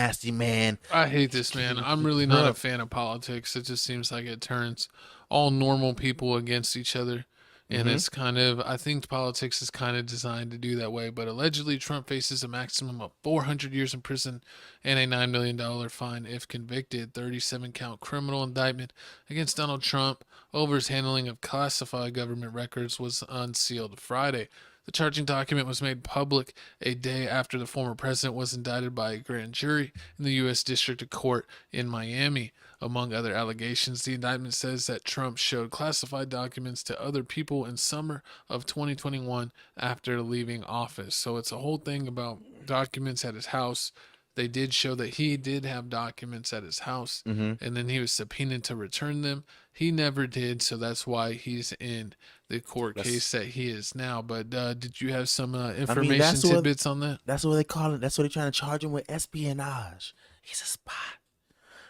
nasty man. I hate this, man. I'm really not a Trump. fan of politics. It just seems like it turns all normal people against each other. And Mm-hmm. it's kind of, I think politics is kind of designed to do that way. But allegedly, Trump faces a maximum of 400 years in prison and a $9 million fine if convicted. 37-count criminal indictment against Donald Trump over his handling of classified government records was unsealed Friday. The charging document was made public a day after the former president was indicted by a grand jury in the U.S. District Court in Miami. Among other allegations, the indictment says that Trump showed classified documents to other people in summer of 2021 after leaving office. So it's a whole thing about documents at his house. They did show that he did have documents at his house, Mm-hmm. and then he was subpoenaed to return them. He never did, so that's why he's in the court That's. case that he is now. But did you have some I mean, information tidbits on that? that's what they call it. That's what they're trying to charge him with, espionage. He's a spy.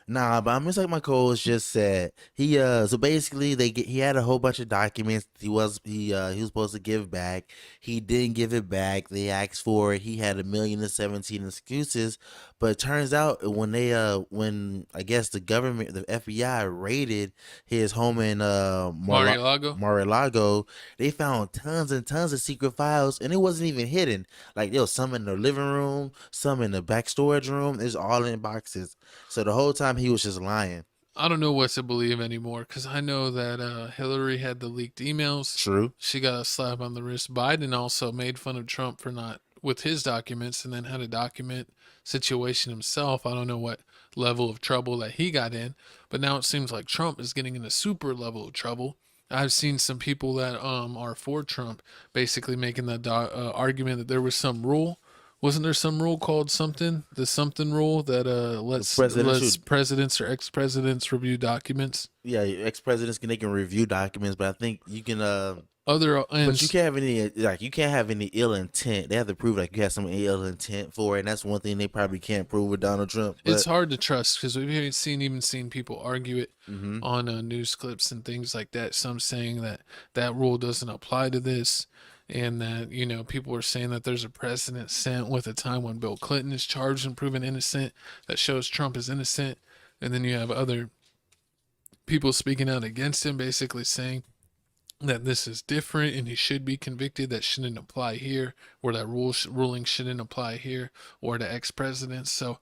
Nah, but I mean, it's like my co-host just said. So basically he had a whole bunch of documents he was supposed to give back. He didn't give it back. They asked for it. He had 1,017 excuses, but it turns out when I guess the government, the FBI raided his home in Mar-a-Lago? Mar-a-Lago, they found tons and tons of secret files, and it wasn't even hidden. Like there was some in the living room, some in the back storage room. It's all in boxes. So the whole time he was just lying. I don't know what to believe anymore because I know that Hillary had the leaked emails. True. She got a slap on the wrist. Biden also made fun of Trump for not with his documents and then had a document situation himself. I don't know what level of trouble that he got in, but now it seems like Trump is getting in a super level of trouble. I've seen some people that are for Trump basically making the argument that there was some rule. Wasn't there some rule called something? The something rule that The lets presidential. presidents or ex presidents review documents. Yeah, ex-presidents can review documents, but I think you can. Other But you and can't have any you can't have any ill intent. They have to prove like you have some ill intent for it, and that's one thing they probably can't prove with Donald Trump. it's But hard to trust because we haven't seen people argue it hmm on news clips and things like that. Some saying that that rule doesn't apply to this, and that people are saying that there's a precedent sent with a time when Bill Clinton is charged and proven innocent that shows Trump is innocent, and then you have other people speaking out against him, basically saying that this is different and he should be convicted. That shouldn't apply here, or that ruling shouldn't apply here, or to ex presidents. So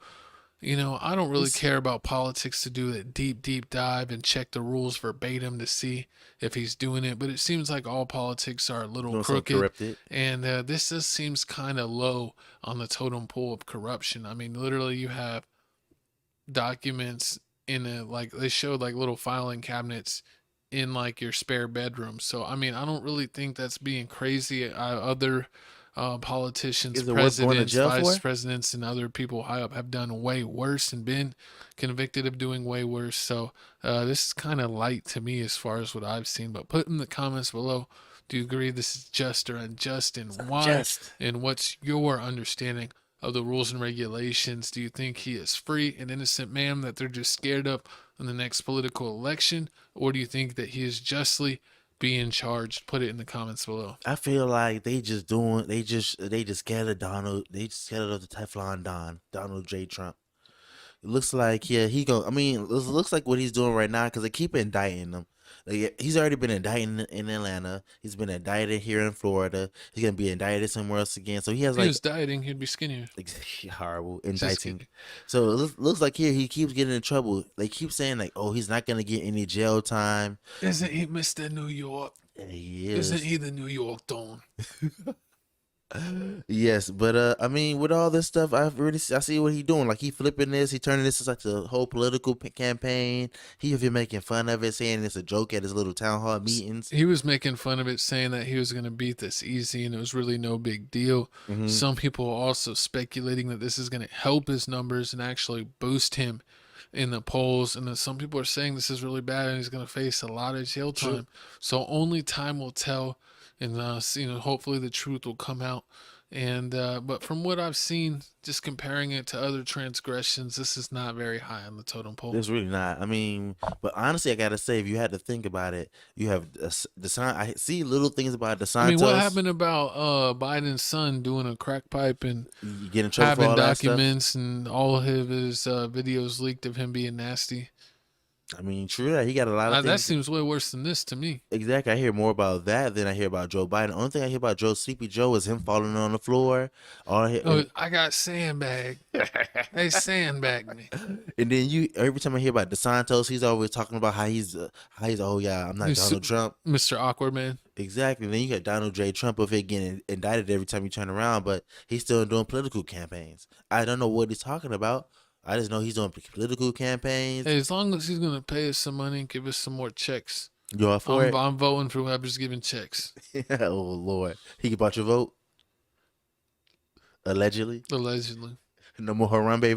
I don't really it's care about politics to do a deep dive and check the rules verbatim to see if he's doing it. But it seems like all politics are a little doing something crooked, corrupted. and this just seems kind of low on the totem pole of corruption. I mean, literally, you have documents in like they showed like little filing cabinets in like your spare bedroom. So I mean, I don't really think that's being crazy. Other politicians, Is it worth going to presidents, jail vice for? presidents, and other people high up have done way worse and been convicted of doing way worse. So this is kind of light to me as far as what I've seen. But put in the comments below, do you agree this is just or unjust, and It's why? unjust. And what's your understanding of the rules and regulations? Do you think he is free and innocent man that they're just scared of in the next political election, or do you think that he is justly being charged? Put it in the comments below. I feel like they just scared of Donald. They just scared of the Teflon Don, Donald J. Trump. It looks like yeah he go. I mean, it looks like what he's doing right now because they keep indicting him. Like, he's already been indicted in Atlanta. He's been indicted here in Florida. He's gonna be indicted somewhere else again. So he has If he like was dieting, he'd be skinnier. horrible Just indicting. kidding. So it looks like here he keeps getting in trouble. They keep saying like, oh, he's not gonna get any jail time. Isn't he Mr. New York? And he Isn't is. he the New York Don? Yes, but I mean, with all this stuff, I see what he doing. Like he flipping this, he turning this into like a whole political campaign. He even making fun of it, saying it's a joke at his little town hall meetings. He was making fun of it, saying that he was going to beat this easy and it was really no big deal. Hmm. Some people are also speculating that this is going to help his numbers and actually boost him in the polls. And then some people are saying this is really bad and he's going to face a lot of jail True. time. So only time will tell. And hopefully the truth will come out And but from what I've seen, just comparing it to other transgressions, this is not very high on the totem pole. It's really not. I mean, but honestly, I gotta say, if you had to think about it, you have the sign. I see little things about the I mean, what Santos. happened about Biden's son doing a crack pipe and You get in trouble for having all that stuff. documents and all of his videos leaked of him being nasty? I mean, true that he got a lot of That things. seems way worse than this to me. Exactly. I hear more about that than I hear about Joe Biden. The only thing I hear about Sleepy Joe is him falling on the floor. All I hear, Oh, I got sandbag. They sandbagged me. and then you every time I hear about DeSantos, he's always talking about how he's oh yeah, I'm not He's Donald Trump. Mr. Awkward Man. Exactly. And then you got Donald J. Trump of it getting indicted every time you turn around, but he's still doing political campaigns. I don't know what he's talking about. I just know he's doing political campaigns. Hey, as long as he's gonna pay us some money and give us some more checks, You all for it? I'm voting for whoever's giving checks. Oh Lord, he bought your vote allegedly. Allegedly. No more Harambe vote.